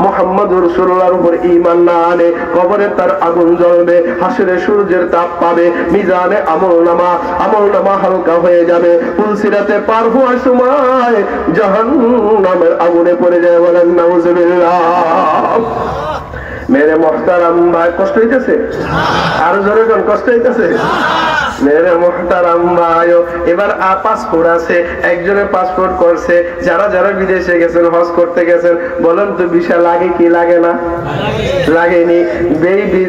মুহাম্মদুর রাসূলুল্লাহর উপর ঈমান না আনে কবরে তার আগুন জ্বলবে, হাসরে সূর্যের তাপ পাবে, মিজানে আমলনামা হালকা হয়ে যাবে, পুলসিরাতে পার হওয়ার সময় জাহান্নামের আগুনে পড়ে যায়। বলেন নাউজুবিল্লাহ। মেরে মুহতারাম ভাই, কষ্ট হইতেছে? আর জোরে কোন কষ্ট হইতেছে? মেরে মুহতারাম ভাই, এবার পাসপোর্ট আছে, একজনের পাসপোর্ট করছে, যারা যারা বিদেশে গেছেন, হজ করতে গেছেন, বলেন তো ভিসা লাগে কি লাগে না? লাগেনি।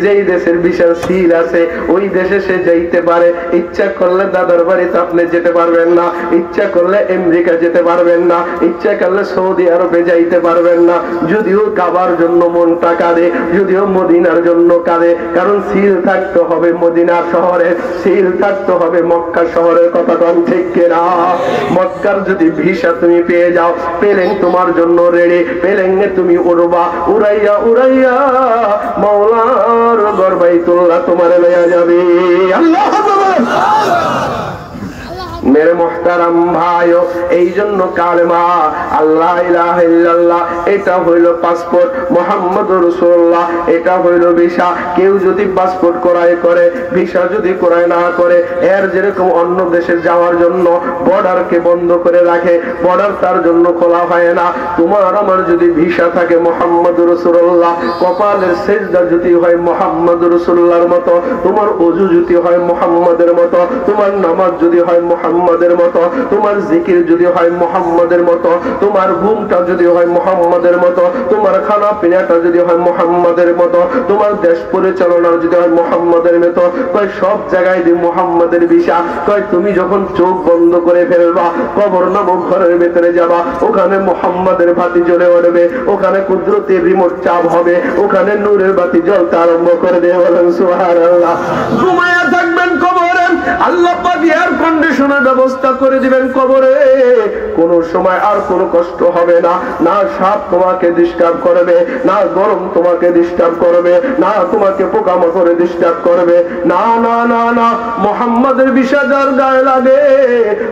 যেই দেশের ভিসা সিল আছে ওই দেশে সে যাইতে পারে, ইচ্ছা করলে দাদার বাড়িতে আপনি যেতে পারবেন না, ইচ্ছা করলে আমেরিকা যেতে পারবেন না, ইচ্ছা করলে সৌদি আরবে যাইতে পারবেন না। যদিও কাবার জন্য মনটা কাঁদে, যদিও মদিনার জন্য কাঁদে, কারণ সিল থাকতে হবে মদিনার শহরে, সিল থাকতে হবে মক্কা শহরের। কথা কোন ঠিক কিনা? মক্কার যদি ভিসা তুমি পেয়ে যাও, প্লেন তোমার জন্য রেডি, প্লেনে তুমি উড়বা, উড়াইয়া উড়াইয়া মাওলার ঘর বাইতুল্লাহ তোমার লইয়া যাবে। আল্লাহু আকবার। মেরে মুহতারাম ভাইও, এই জন্য কালেমা আল্লাহ ইলাহা ইল্লাল্লাহ এটা হইল পাসপোর্ট, মুহাম্মদুর রাসূলুল্লাহ এটা হইল ভিসা। কেউ যদি পাসপোর্ট ক্রয় করে, ভিসা যদি ক্রয় না করে, এর যেরকম অন্য দেশে যাওয়ার জন্য বর্ডারকে বন্ধ করে রাখে, বর্ডার তার জন্য খোলা হয় না। তোমার আমার যদি ভিসা থাকে মুহাম্মদুর রাসূলুল্লাহ, কপালের সেজদা যদি হয় মুহাম্মদুর রাসূলুল্লাহর মতো, তোমার ওযু যদি হয় মুহাম্মদের মতো, তোমার নামাজ যদি হয় মুহাম্মদের মতো, তোমার জিকির যদি হয় মুহাম্মদের মতো, তোমার ঘুমটা যদি হয় মুহাম্মদের মতো, তোমার খানা পিনাটা যদি হয় মুহাম্মদের মতো, তোমার দেশ পরিচালনা যদি হয় মুহাম্মদের মতো, কয় সব জায়গায় দি মুহাম্মদের ভিসা। কয় তুমি যখন চোখ বন্ধ করে ফেলবা, কবর নামক ঘরের ভেতরে যাবা, ওখানে মুহাম্মদের বাতি জ্বলে উঠবে, ওখানে কুদরতের রিমোট চাপ হবে, ওখানে নূরের বাতি জ্বলতে আরম্ভ করে দেবে। বলেন সুবহানাল্লাহ। ঘুমায়া থাকবেন কবরে, আল্লাহ পাক এয়ার কন্ডিশনের ব্যবস্থা করে দিবেন কবরে, কোন সময় আর কোনো কষ্ট হবে না, না সাপ তোমাকে ডিস্টার্ব করবে, না গরম তোমাকে ডিস্টার্ব করবে, না তোমাকে পোকামাকড়ে ডিস্টার্ব করবে, না না না না। মুহাম্মাদের বিষয় যার গায়ে লাগে,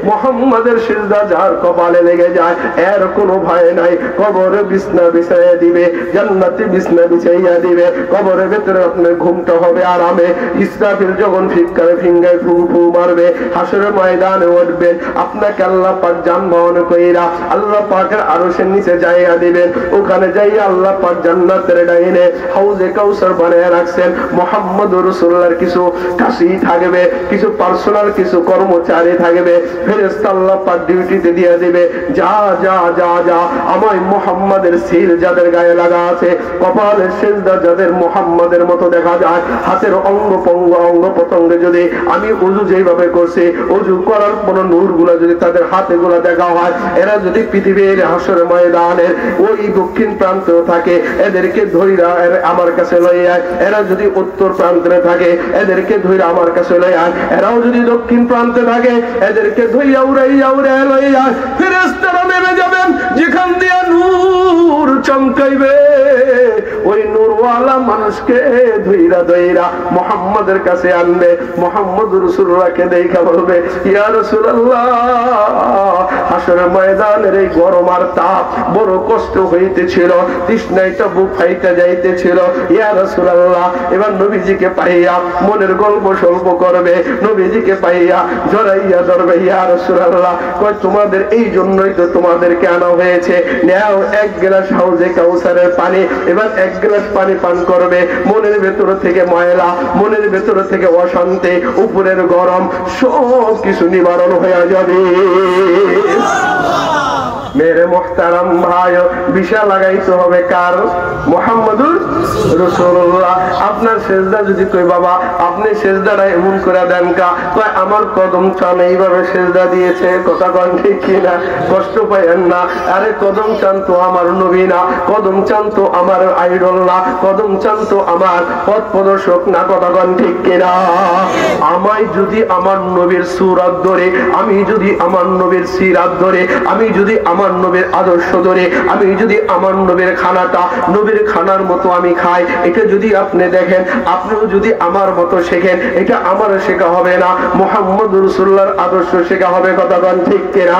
মুহাম্মাদের সিজদা যার কপালে লেগে যায়, এর কোনো ভয় নাই। কবরে বিছনা বিছাইয়া দিবে, জান্নাতি বিছনা বিছাইয়া দিবে, কবরের ভেতরে আপনার ঘুমটা হবে আরামে। ইসরাফিল যখন ফিৎকারে ফিঙ্গায় ফু ফু মারবে, হাসরের ময়দানে উঠবেন, আপনাকে আল্লাহ পাক যানবাহন কইরা আল্লাহ পাকের আরশের নিচে জায়গা দিবেন, ওখানে যাইয়া আল্লাহ পাক জান্নাতের ডাইনে হাউজে কাউসার বানায় রাখছেন। মুহাম্মদুর রাসূলুল্লাহর কিছু কাশি থাকবে, কিছু পার্সোনাল কিছু কর্মচারী থাকবে, ফেরেশতা আল্লাহ পাক ডিউটিতে দিয়ে দিবে, যা যা যা যা আমার মুহাম্মাদের সিল যাদের গায়ে লাগা আছে, কপালের সেজদা যাদের মুহাম্মাদের মতো দেখা যায়, হাতের অঙ্গ প্রত্যঙ্গে যদি আমি ওযু যেভাবে করছি, ওযু করার কোন নূর গুলা যদি তাদের হাতে গুলা দেখা হয়, এরা যদি পৃথিবীর হাসরের ময়দানের ওই দক্ষিণ প্রান্তেও থাকে, এদেরকে ধইরা আমার কাছে লই আয়। এরা যদি উত্তর প্রান্তে থাকে, এদেরকে ধইরা আমার কাছে লই আয়। এরাও যদি দক্ষিণ প্রান্তে থাকে, এদেরকে ধইরা উড়াইয়া উড়াইয়া লই আয়। ফেরেশতারা নেমে যাবেন, যেখান দিয়ে নূর চমকাইবে, ওই নূরওয়ালা মানুষকে ধইরা ধইরা মুহাম্মাদের কাছে আনবে। মুহাম্মদুর রাসূলুল্লাহকে দেখা বলবে, ইয়া রাসূলুল্লাহ, হাসরের ময়দানের এই গরম আর তাপ বড় কষ্ট হইতেছিল, তৃষ্ণাইটা বুক ফাইটা যাইতেছিল। ইয়া রাসূলুল্লাহ, এবার নবীজিকে পাইয়া মনের গল্প স্বল্প করবে, নবীজিকে পাইয়া জড়াইয়া ধরবে। ইয়া রাসূলুল্লাহ, কয় তোমাদের এই জন্যই তো তোমাদেরকে আনা হয়েছে, নাও এক গ্লাস হাউজে কাউসারের পানি। এবার এক গ্লাস পানি পান করবে, মনের ভেতর থেকে ময়লা, মনের ভেতর থেকে অশান্তি, উপরের গরম সব কিছু নিবারণ হয়ে যাবে। মেরে মুহতারাম ভাই, বিষা লাগাইতে হবে কার? মুহাম্মদুর রাসূলুল্লাহ। আপনার সেজদা যদি কই বাবা আপনি সেজদাটা এমন করে দেন কা, কয় আমার কদম চান এইভাবে সেজদা দিয়েছে, কথা কোন ঠিক কিনা? কষ্ট পাইয়েন না। আরে কদম চান তো আমার নবী না, কদম চান তো আমার আইডল না, কদম চান তো আমার পথ প্রদর্শক না, কথা কোন ঠিক কিনা? আমায় যদি আমার নবীর সুরাত ধরে, আমি যদি আমার নবীর সিরাত ধরে, আমি যদি আমার আমার নবীর আদর্শ ধরে আমি যদি আমার নবীর খানাটা নবীর খানার মতো আমি খাই, এটা যদি আপনি দেখেন, আপনিও যদি আমার মতো শেখেন, এটা আমার শেখা হবে না, মুহাম্মদ রাসূলুল্লাহর আদর্শ শেখা হবে। কথা বলেন ঠিক কিনা?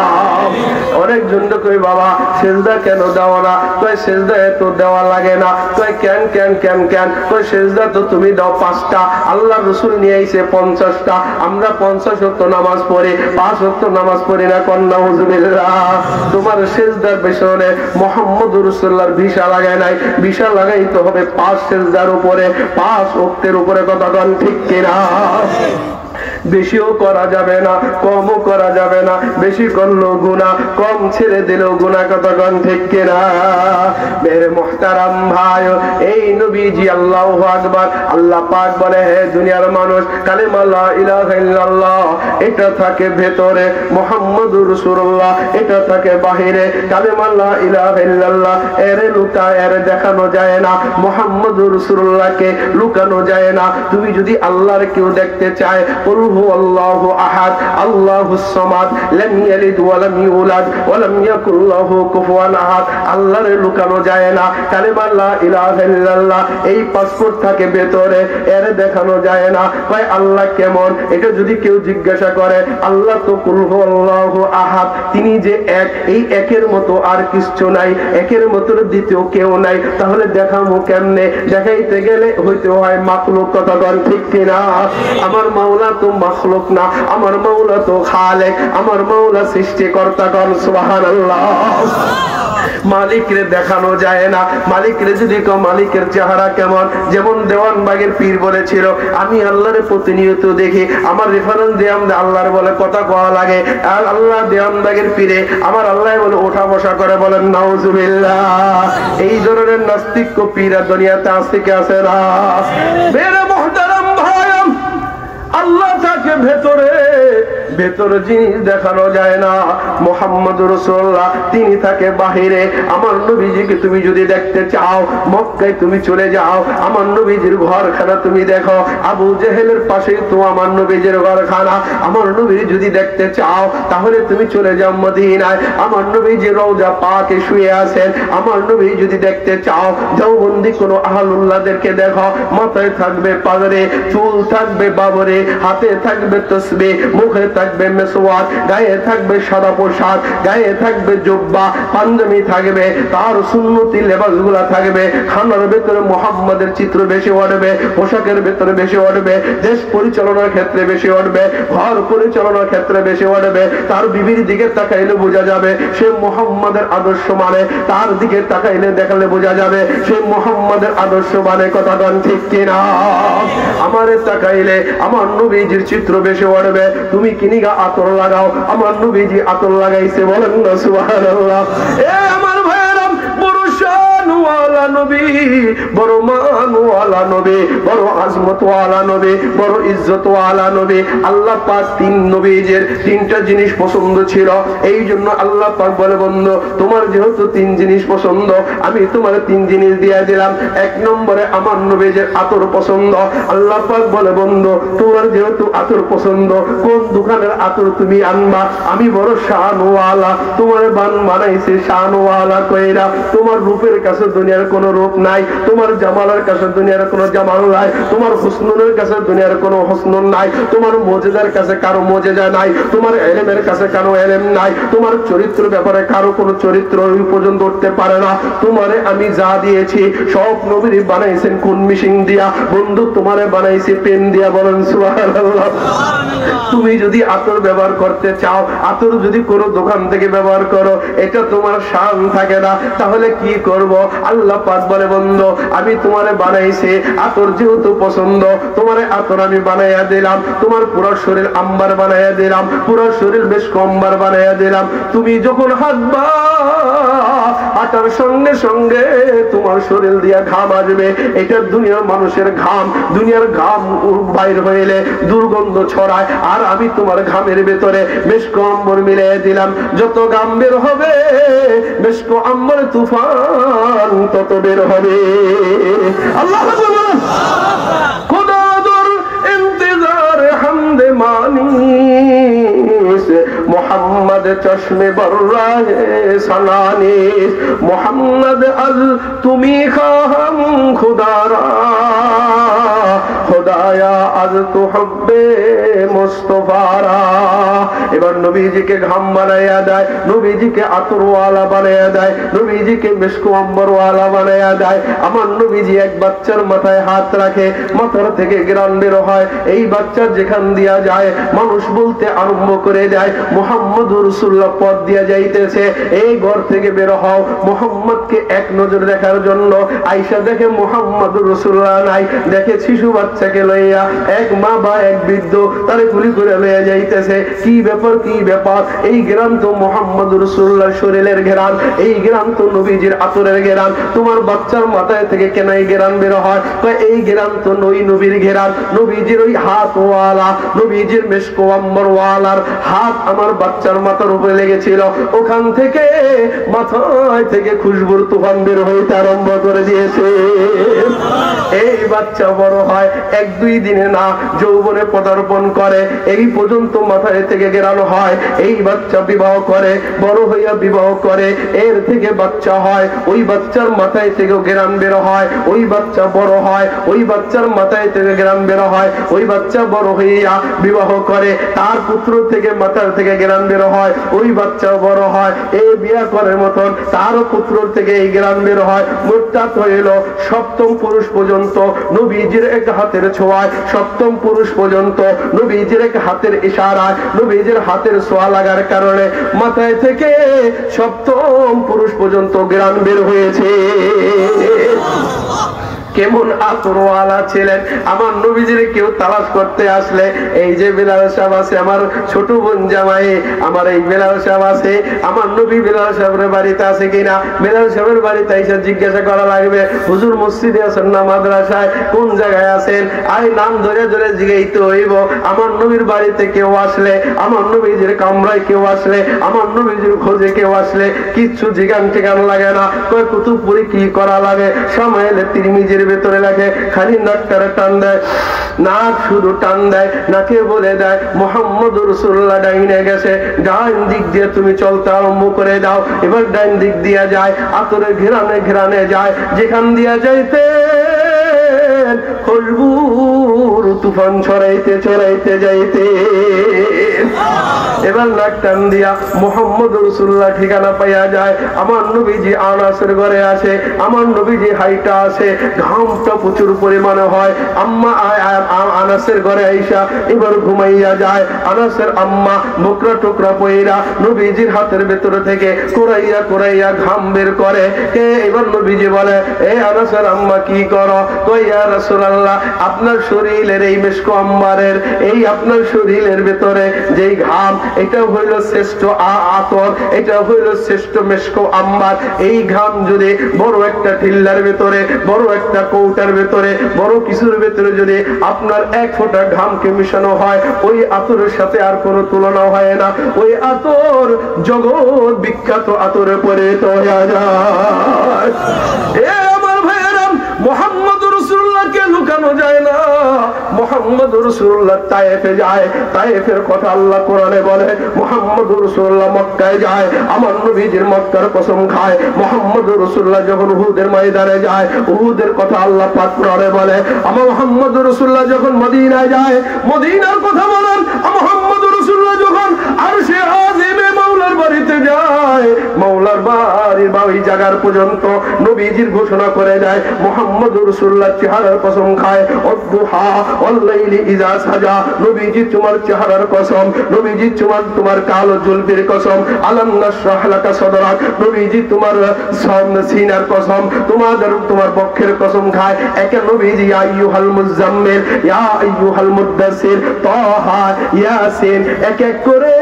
অনেকজন কই বাবা সেজদা কেন দাও না? কই সেজদা এত দেওয়া লাগে না। কই কেন কেন কেন কেন? কই সেজদা তো তুমি দাও 5টা, আল্লাহ রাসূল নিয়ে আইছে 50টা, আমরা 50 ওয়াক্ত নামাজ পড়ি, 5 ওয়াক্ত নামাজ পড়ি না। কন্না হুজুবিল্লাহ, তোমার সেজদার পেছনে মুহাম্মদ রাসূলুল্লাহর ভিসা লাগায় নাই, ভিসা লাগাইতে হবে 5 সেজদার উপরে, 5 ওয়াক্তের উপরে। কথা বলেন ঠিক কিনা? বেশিও করা যাবে না, কমও করা যাবে না, বেশি করলেও গুনাহ, কম ছেড়ে দিলেও গুনাহ। কথা বলেন ঠিক কিনা? মেরে মুহতারাম ভাই, এই নবীজি আল্লাহু আকবার, আল্লাহ পাক বলে হে দুনিয়ার মানুষ, কালিমা লা ইলাহা ইল্লাল্লাহ এটা থাকে ভেতরে, মুহাম্মদুর রাসূলুল্লাহ এটা থাকে বাহিরে। কালিমা লা ইলাহা ইল্লাল্লাহ এর লুকায়, এর দেখানো যায় না, মুহাম্মদুর রাসূলুল্লাহকে লুকানো যায় না। তুমি যদি আল্লাহর কেউ দেখতে চায়, কুল হুয়াল্লাহু আহাদ আল্লাহুস সামাদ লাম ইয়ালিদ ওয়া লাম ইউলাদ ওয়া লাম ইয়াকুল লাহু কুফুয়ান আহাদ। আল্লাহরে লুকানো যায় না। কালিমা লা ইলাহা ইল্লাল্লাহ এই পাসপোর্ট থাকে ভেতরে, এর দেখানো যায় না। ভাই আল্লাহ কেমন, এটা যদি কেউ জিজ্ঞাসা করে, আল্লাহ তো কুল হুয়াল্লাহু আহাদ, তিনি যে এক, এই একের মতো আর কিছু নাই, একের মতো দ্বিতীয় কেউ নাই। তাহলে দেখাবো কেমনে? দেখাইতে গেলে হইতে হয় মাখলুক। কথা বলেন ঠিক কিনা? আমার মাওলা তো মাখলুক না, আমার মাওলা তো খালেক, আমার মাওলা সৃষ্টিকর্তা। কোন সুবহানাল্লাহ। মালিকরে দেখানো যায় না। মালিকরে যদি কেউ মালিকের চেহারা কেমন, যেমন দেওয়ানবাগের পীর বলেছিল, আমি আল্লাহরে প্রতিনিয়ত দেখি, আমার রেফারেন্স দেয়াম আল্লাহর বলে কথা কওয়া লাগে, আর আল্লাহ দেওয়ানবাগের পীরে আমার আল্লাহ বলে ওঠা বসা করে। বলেন নাউজুবিল্লাহ। এই ধরনের নাস্তিক পীর দুনিয়াতে আছে কি আছে না? মেরে মুহতারাম ভাই, আল্লাহ তাকে ভেতরে ভেতরে জিনিস দেখানো যায় না। মুহাম্মদুর রাসূলুল্লাহ তিনি থাকে বাহিরে। আমার নবীজিকে তুমি যদি দেখতে চাও, মক্কায় তুমি চলে যাও, আমার নবীজির ঘরখানা তুমি দেখো। আবু জেহেলের পাশেই তো আমার নবীজির ঘরখানা। আমার নবী যদি দেখতে চাও, তাহলে তুমি চলে যাও মদিনায়, আমার নবীজি রওজা পাকে শুয়ে আছেন। আমার নবী যদি দেখতে চাও, দেওবন্দি কোন আহলুল্লাহদেরকে দেখো, মাথায় থাকবে পাগড়ি, চুল থাকবে বাবরে, হাতে থাকবে তসবিহ, মুখে থাকবে মেসওয়াক, গায়ে থাকবে সাদা পোশাক, গায়ে থাকবে জুব্বা, পাঞ্জাবি থাকবে, তার সুন্নতি লেবাসগুলা থাকবে। খানার ভেতরে মুহাম্মাদের চিত্র বেশি উঠবে, পোশাকের ভেতরে বেশি উঠবে, দেশ পরিচালনার ক্ষেত্রে বেশি উঠবে, ঘর পরিচালনার ক্ষেত্রে বেশি উঠবে। তার বিবির দিকে তাকাইলে বোঝা যাবে সে মুহাম্মাদের আদর্শ মানে, তার দিকে তাকাইলে দেখালে বোঝা যাবে সে মুহাম্মাদের আদর্শ মানে। কথা বলেন ঠিক কিনা? আমারে তাকাইলে আমার নবীজির চিত্র বেশি উঠবে। তুমি কিনিগা আতর লাগাও, আমার নবীজি আতর লাগাইছে। বলেন না সুবহানাল্লাহ। এ আমার ভাইরা, বড় শানওয়ালা নবী, বড় মানওয়ালা নবী, বড় আজমতওয়ালা নবী, বড় ইজ্জতওয়ালা নবী। আল্লাহ পাক তিন নবীজির তিনটা জিনিস পছন্দ ছিল। এই জন্য আল্লাহ পাক বলে, বন্ধু তোমার যেহেতু 3 জিনিস পছন্দ, আমি তোমার 3 জিনিস দিয়ে দিলাম। 1 নম্বরে আমার নবীজির আতর পছন্দ। আল্লাহ পাক বলে, বন্ধু তোমার যেহেতু আতর পছন্দ, কোন দোকানের আতর তুমি আনবা? আমি বড় শানওয়ালা, তোমার বানাইছে শানওয়ালা কইরা। তোমার রূপের কাছে দুনিয়ার কোনো রূপ নাই, তোমার জামালের কাছে দুনিয়ার কোনো জামাল নাই, তোমার হুসনুনের কাছে দুনিয়ার কোনো হুসনুন নাই, তোমার মজেদার কাছে কারো মজেদা নাই, তোমার ইলমের কাছে কারো ইলম নাই, তোমার চরিত্র ব্যাপারে কারো কোনো চরিত্র ওই পর্যন্ত উঠতে পারে না। তোমারে আমি যা দিয়েছি সব নবীর বানাইছেন কোন মিশিং দিয়া, বন্ধু তোমারে বানাইছি পেন দিয়া। বলেন সুবহানাল্লাহ। তুমি যদি আতর ব্যবহার করতে চাও, আতর যদি কোনো দোকান থেকে ব্যবহার করো, এটা তোমার শান থাকে না, তাহলে কি করব? আল্লাহ পাক বলে, বন্ধু আমি তোমারে বানাইছি, আতর যেহেতু পছন্দ, তোমারে আতর আমি বানাইয়া দিলাম। তোমার পুরো শরীর আম্বার বানাইয়া দিলাম, পুরো শরীর বেশ কম্বার বানাইয়া দিলাম। তুমি যখন হাঁটবা, হাঁটার সঙ্গে সঙ্গে তোমার শরীর দিয়া ঘাম আসবে। এটা দুনিয়ার মানুষের ঘাম, দুনিয়ার ঘাম বাইর হইলে দুর্গন্ধ ছড়ায়, আর আমি তোমার ঘামের ভেতরে মেশক আম্বর মিলিয়ে দিলাম। যত ঘাম বের হবে, মেশক আম্বর তুফান তত বের হবে। আল্লাহ আকবার। খোদার ইন্তজার হামদে মানি, মোহাম্মদ চশমে বর্রাহে সনানিস মোহাম্মদ আজ তুমি খাহাম খুদারা খোদায়া আজ তো হব্বে মুস্তফারা। এবার নবীজিকে ঘাম বানাইয়া দেয়, নবীজিকে আতরওয়ালা বানাইয়া দেয়, নবীজিকে মিশকু আম্বরওয়ালা বানাইয়া দেয়। আমার নবীজি এক বাচ্চার মাথায় হাত রাখে, মাথার থেকে গ্রান বের হয়। এই বাচ্চা যেখান দিয়া যায় মানুষ বলতে আরম্ভ করে দেয় মুহাম্মদুর রাসূলুল্লাহ পথ দিয়া যাইতেছে, এই ঘর থেকে বের হও মুহাম্মদকে এক নজর দেখার জন্য। আয়েশা দেখে মুহাম্মদুর রাসূলুল্লাহ নাই, দেখে শিশু বাচ্চাকে লইয়া এক মা বা এক বৃদ্ধ তারে গুলি করে লইয়া যাইতেছে। কি ব্যাপার, কি ব্যাপার? এই গ্রাম তো মুহাম্মদুর রাসূলুল্লাহর শরীরের ঘেরান, এই গ্রাম তো নবীজির আতরের ঘেরান, তোমার বাচ্চার মাথায় থেকে কেন এই ঘেরান বের হয়? এই ঘেরান তো নবীর ঘেরান, নবীজির ওই হাতওয়ালা, নবীজির মিশকু আম্বরওয়ালার হাত আমার বাচ্চার মাথার উপরে লেগেছিল, ওখান থেকে মাথায় থেকে খুশবুর তুফান বের হইতে আরম্ভ করে দিয়েছে। এই বাচ্চা বড় হয়, এক দুই দিনে না, যৌবনে পদার্পণ করে, এই পর্যন্ত মাথায় থেকে গেরানো হয়। এই বাচ্চা বিবাহ করে, বড় হইয়া বিবাহ করে, এর থেকে বাচ্চা হয়, ওই বাচ্চার মাথায় থেকে গেরান বের হয়। ওই বাচ্চা বড় হয়, ওই বাচ্চার মাথায় থেকে গেরান বের হয়। ওই বাচ্চা বড় হইয়া বিবাহ করে, তার পুত্র থেকে মাথার থেকে গেরান বের হয়। ওই বাচ্চা বড় হয়, এই বিয়া করার মতন তারও পুত্র থেকে এই গেরান বের হয়। মোট্টাত হইল সপ্তম পুরুষ পর্যন্ত নবীজির এক হাতের ছোঁয়ায়, সপ্তম পুরুষ পর্যন্ত নবীজির এক হাতের ইশারায়, নবীজির হাতের ছোঁয়া লাগার কারণে মাথায় থেকে সপ্তম পুরুষ পর্যন্ত গ্রাণ বের হয়েছে। কেমন আতরওয়ালা ছিলেন আমার নবীজির কেউ তালাশ করতে আসলে, এই যে বিলাল সাহেব আছে আমার ছোট বোন জামাই, আমার এই বিলাল সাহেব আছে, আমার নবী বিলাল সাহেবের বাড়িতে আছে কিনা, বিলাল সাহেবের বাড়িতে এসে জিজ্ঞাসা করা লাগবে হুজুর মসজিদে আছেন না মাদ্রাসায়, কোন জায়গায় আছেন, আই নাম ধরে ধরে জিগাইতে হইব। আমার নবীর বাড়িতে কেউ আসলে, আমার নবীজির কামরায় কেউ আসলে, আমার নবীজির খোঁজে কেউ আসলে কিচ্ছু জিগান টিগান লাগে না, কয় কুতুবপুরি কি করা লাগে, সামাইলে তিরমিজির ভেতরে লাগে, খালি নাকটারে টান দেয়, নাক শুধু টান দেয়, নাকে বলে দেয় মুহাম্মদুর রাসূলুল্লাহ ডাইনে গেছে, ডান দিক দিয়ে তুমি চলতে আরম্ভ করে দাও। এবার ডান দিক দিয়ে যায়, আতরে ঘেরানে ঘেরানে যায়, যেখান দিয়া যাইতে খুশবুর তুফান ছড়াইতে ছড়াইতে যাইতে এবার নাক টান দিয়া মুহাম্মদুর রাসূলুল্লাহ ঠিকানা পাইয়া যায়। আমার নবীজি আনাসের ঘরে আছে, আমার নবীজি হাইটা আছে, ঘামটা প্রচুর পরিমাণে হয়। আম্মা আনাসের ঘরে আইসা এবার ঘুমাইয়া যায়। আনাসের আম্মা বোকরা টোকরা পয়রা নবীজির হাতের ভেতরে থেকে কোরাইয়া কোরাইয়া ঘাম বের করে। এবার নবীজি বলে, এ আনাসের আম্মা কি করো? কই ইয়া রাসূলুল্লাহ আপনার শরীরের এই মিশকু আম্বারের, এই আপনার শরীরের ভেতরে যেই ঘাম, এটা হইল শ্রেষ্ঠ আতর, এটা হইল শ্রেষ্ঠ মিশকু আম্বার। এই ঘাম যদি বড় একটা ঠিল্লার ভেতরে, বড় একটা কৌটার ভেতরে, বড় কিছুর ভেতরে যদি আপনার এক ফোঁটা ঘামকে মিশানো হয়, ওই আতরের সাথে আর কোনো তুলনা হয় না। ওই আতর জগৎ বিখ্যাত আতরে পরিণত হয়ে যায়। এ আমার ভাইয়েরা, মুহাম্মদুর রাসূলুল্লাহকে লুকানো যায় না। মুহাম্মদুর রাসূলুল্লাহ তায়েফে যায়, তায়েফের কথা আল্লাহ কোরআনে বলে। মুহাম্মদুর রাসূলুল্লাহ মক্কায় যায়, আমার নবীজির মক্কার কসম খায়। মুহাম্মদুর রাসূলুল্লাহ যখন উহুদের ময়দানে যায়, উহুদের কথা আল্লাহ পাক কোরআনে বলে। আমার মুহাম্মদুর রাসূলুল্লাহ যখন মদিনায় যায়, মদিনার কথা বলেন। মুহাম্মদুর রাসূলুল্লাহ যখন আরশে আজিমে মাওলার বাড়িতে যায়, মাওলার বাড়ির বা ওই জায়গার পর্যন্ত নবীজির ঘোষণা করে যায়। মুহাম্মদুর রাসূলুল্লাহ চেহারার কসম খায়, অদ্দুহা ওয়াল্লাইলি ইযা সাজা, নবীজি তোমার চেহারার কসম, নবীজি তোমার কালো জুলফির কসম, আলাম নাশরাহ লাকা সাদরাক, নবীজি তোমার সিনার কসম, তোমার বক্ষের কসম খায়। একে নবীজি ইয়া আইয়ুহাল মুজাম্মিল, ইয়া আইয়ুহাল মুদ্দাসসির, তাহা, ইয়াসিন, এক এক করে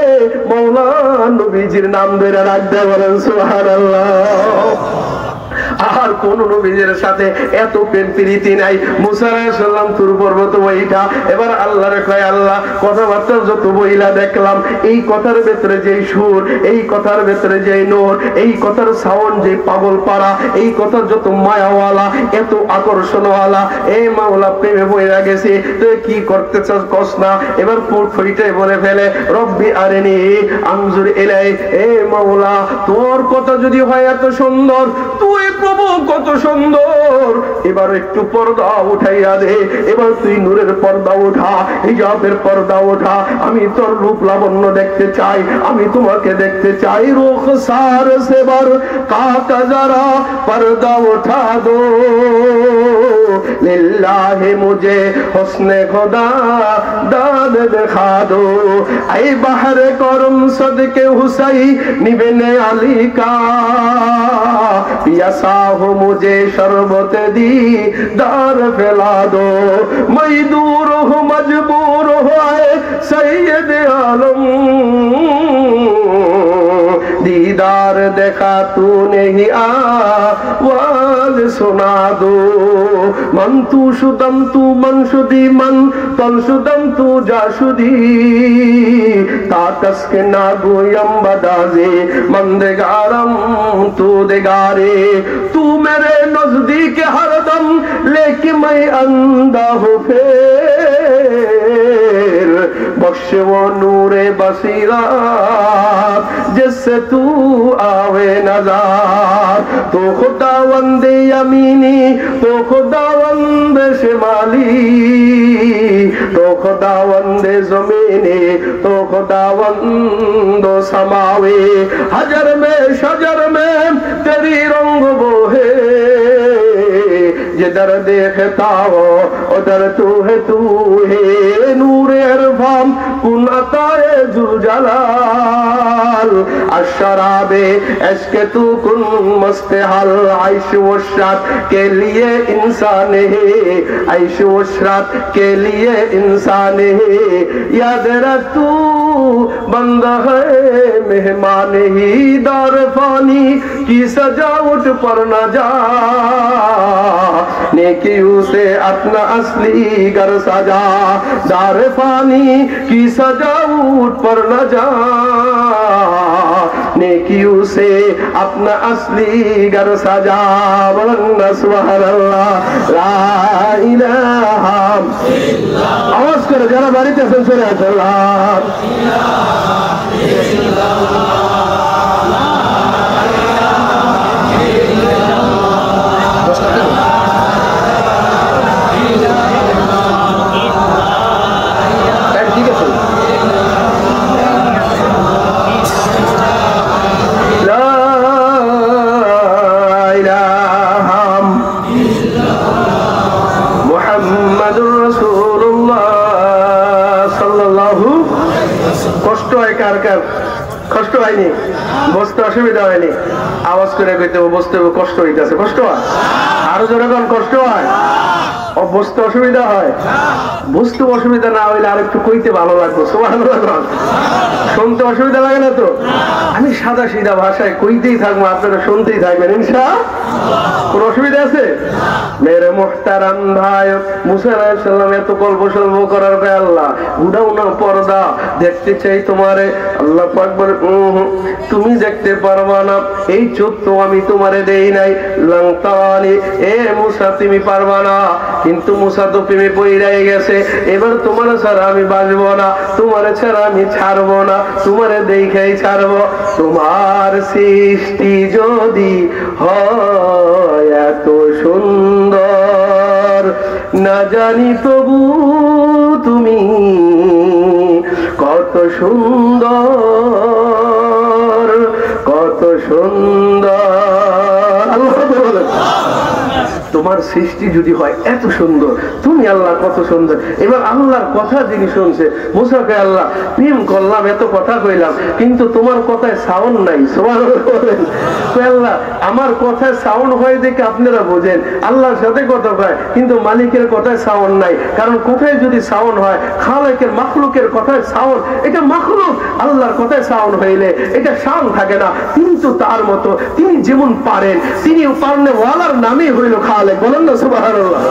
মাওলা নবীজির নাম ধরে রাখতে বলেন সুবহানাল্লাহ। আর কোন নবীদের সাথে এত প্রেম প্রীতি নাই। মুসা আলাইহিস সালাম তুর পর্বত বইটা এবার আল্লাহর কয় আল্লাহ কথাবার্তা যত বইলা দেখলাম, এই কথার ভেতরে যে সুর, এই কথার ভেতরে যে নূর, এই কথার সাউন্ড যে পাগল পারা, এই কথার যত মায়াওয়ালা, এত আকর্ষণওয়ালা, এই মাওলা প্রেমে বইরা গেছে, তুই কি করতে চাস কস না। এবার ফুটফুইটাই বলে ফেলে রব্বি আরিনি আনজুর ইলাই, এ মাওলা তোর কথা যদি হয় এত সুন্দর, তুই প্রভু কত সুন্দর, এবার একটু পর্দা উঠাইয়া দে, এবার তুই নূরের পর্দা উঠা, হিজাবের পর্দা উঠা, আমি তোর রূপ লাবণ্য দেখতে চাই, আমি তোমাকে দেখতে চাই। রুখসার সে বার কাটা যারা পর্দা উঠা দো, লিল্লাহি মুঝে হুসনে খুদা দাদ দিখা দো, ऐ बहर करम सदके हुसैन निबने अली का, पियासा हो मुझे शरबत दी दार फैला दो, मैं दूर हूँ मजबूर हो आए सैयद आलम, दीदार देखा तूने ही आवाज सुना दो, मन तू शुदम तू मन शुदी मन तन शुदम तू जा शुदी, ताकस के ना गोयम बदाजे मंदगारम तू देगारे, तू मेरे नजदीक हरदम लेकिन मैं अंधा हूँ फिर, बख्शे वो नूरे बसीरात जिससे तू आवे नजार, तो खुदावंदे यमीनी तो खुदावंदे शिमाली, तो खुदावंदे जमीनी तो खुदावंदो समावे, हजर में शजर में तेरी रंग बोहे, जिधर देखता हो उधर तू है नूर इरफान कुन अताए जुल जलाल, अशराबे इश्क तू कुन मस्त हल, आइश व शराब के लिए इंसान है, आइश व शराब के लिए इंसान है, याद रख तू बंदा है मेहमान ही, दार फानी की सजावट पर न जा, नेकियों से अपना असली घर सजा, दार फानी की सजावट पर न जा, नेकियों से अपना असली घर सजा, वरना सुभान अल्लाह ला इलाहा इल्लल्लाह, आवाज करो जरा बारीते सुन अल्लाह কষ্ট হয়নি, বসতে অসুবিধা হয়নি, আওয়াজ করে কইতে বসতে কষ্ট হইতেছে, কষ্ট হয় আরো যখন কষ্ট হয়, বসতে অসুবিধা হয়, বুঝতে অসুবিধা না হইলে আর একটু কইতে ভালো লাগবে, সুবহানাল্লাহ, শুনতে অসুবিধা লাগে না তো, আমি সাদা সিধা ভাষায় কইতেই থাকবো, আপনারা শুনতেই থাকবেন ইনশাআল্লাহ, কোন অসুবিধা আছে? মেরে মুহতারাম ভাই, মুসা আলাইহিস সালাম এত গল্প সল্প করার পরে আল্লাহ উড়াও না পর্দা, দেখতে চাই তোমারে। আল্লাহ পাক বলে তুমি দেখতে পারবা না, এই চোখ তো আমি তোমারে দেই নাই, লংতানি এ মুসা তুমি পারবা না, কিন্তু মুসা তো প্রেমে পড়ে গেছে, এবার তোমার ছাড়া আমি বাঁচবো না, তোমার ছাড়া আমি ছাড়বো না, তোমারে দেখাই ছাড়বো, তোমার সৃষ্টি যদি হয় এত সুন্দর, না জানি তবু তুমি কত সুন্দর, কত সুন্দর। আল্লাহ তোমার সৃষ্টি যদি হয় এত সুন্দর, তুমি আল্লাহ কত সুন্দর। এবার আল্লাহর কথা যিনি শুনছে, মুসাকে আল্লাহ প্রেম করলাম, এত কথা কইলাম, কিন্তু তোমার কথায় সাউন্ড নাই। সুবহানাল্লাহ বলেন। আল্লাহ আমার কথায় সাউন্ড হয় দেখে আপনারা বোঝেন আল্লাহর সাথে কথা কয়, কিন্তু মালিকের কথায় সাউন্ড নাই। কারণ কোথায় যদি সাউন্ড হয়, খালেকের মাখলুকের কথায় সাউন্ড, এটা মাখলুক। আল্লাহর কথায় সাউন্ড হইলে এটা শান থাকে না। কিন্তু তার মতো তিনি যেমন পারেন, তিনি পারনে ওয়ালার নামই হইল খালেক। বলেন না সুবহানাল্লাহ।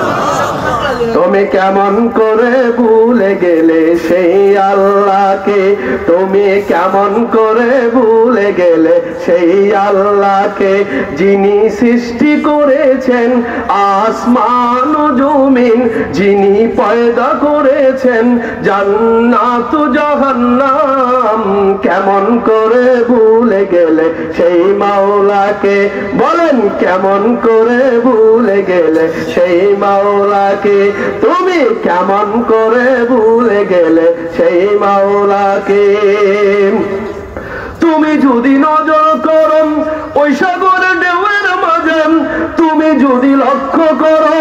তুমি কেমন করে ভুলে গেলে সেই আল্লাহকে, তুমি কেমন করে ভুলে গেলে সেই আল্লাহকে, যিনি সৃষ্টি করেছেন আসমান ও জমিন, যিনি পয়দা করেছেন জান্নাত ও জাহান্নাম। কেমন করে ভুলে গেলে সেই মাওলাকে, বলেন কেমন করে ভুলে গেলে সেই মাওলাকে, তুমি কেমন করে ভুলে গেলে সেই মাওলাকে। তুমি যদি নজর করো ওই সাগরের ঢেউয়ের মাঝে, তুমি যদি লক্ষ্য করো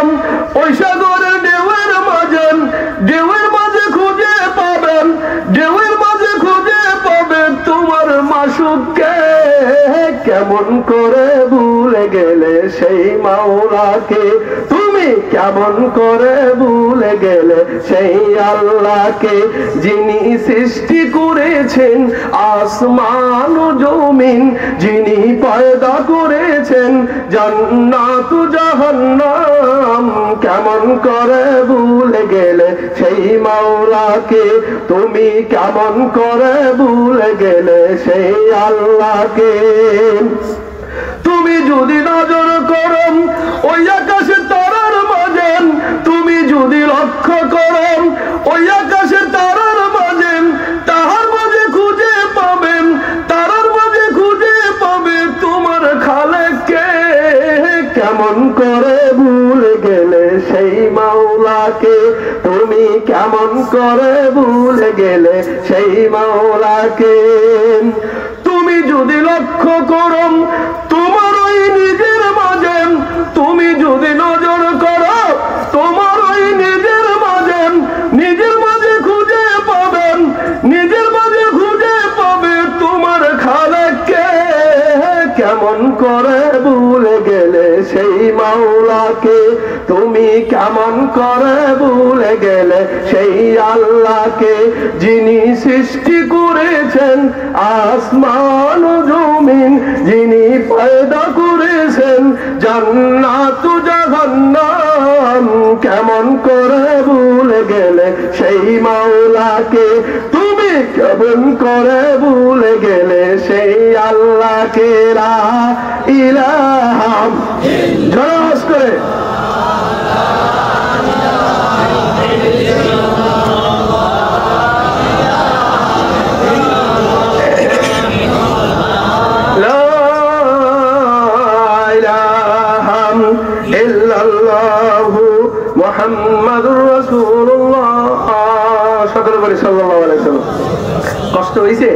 ওই সাগরের ঢেউয়ের মাঝে, ঢেউয়ের মাঝে খুঁজে পাবেন, ঢেউয়ের মাঝে খুঁজে পাবেন তোমার মাসুককে। কেমন করে ভুলে গেলে সেই মাওলাকে, তুমি কেমন করে ভুলে গেলে সেই আল্লাহকে, যিনি সৃষ্টি করেছেন আসমান ও জমিন, যিনি পয়দা করেছেন জান্নাত ও জাহান্নাম। কেমন করে ভুলে গেলে সেই মাওলাকে, তুমি কেমন করে ভুলে গেলে সেই আল্লাহকে। তুমি যদি নজর করো ওই আকাশের তারার মাঝে, তুমি যদি লক্ষ্য করো ওই আকাশের তারার মাঝে, তাহার মাঝে খুঁজে পাবেন, তারার মাঝে খুঁজে পাবে তোমার খালেককে। কেমন করে ভুলে গেলে সেই মাওলাকে, তুমি কেমন করে ভুলে গেলে সেই মাওলাকে। তুমি যদি লক্ষ্য করো তোমার ওই নিজের মাঝে, তুমি যদি নজর করো তোমার ওই নিজের মাঝে, নিজের মাঝে খুঁজে পাবেন, নিজের মাঝে খুঁজে পাবে তোমার খালেককে। কেমন করে ভুলে গেলে সেই মাওলাকে, তুমি কেমন করে ভুলে গেলে সেই আল্লাহকে, যিনি সৃষ্টি করেছেন আসমান ও জমিন, যিনি পয়দা করেছেন জান্নাত ও জাহান্নাম। কেমন করে ভুলে গেলে সেই মাওলাকে, তুমি কেমন করে ভুলে গেলে সেই আল্লাহকে। লা ইলাহা জোরে করে মুহাম্মাদুর রাসূলুল্লাহ সকলে বলি সাল্লাল্লাহু আলাইহি ওয়াসাল্লাম। কষ্ট হইছে?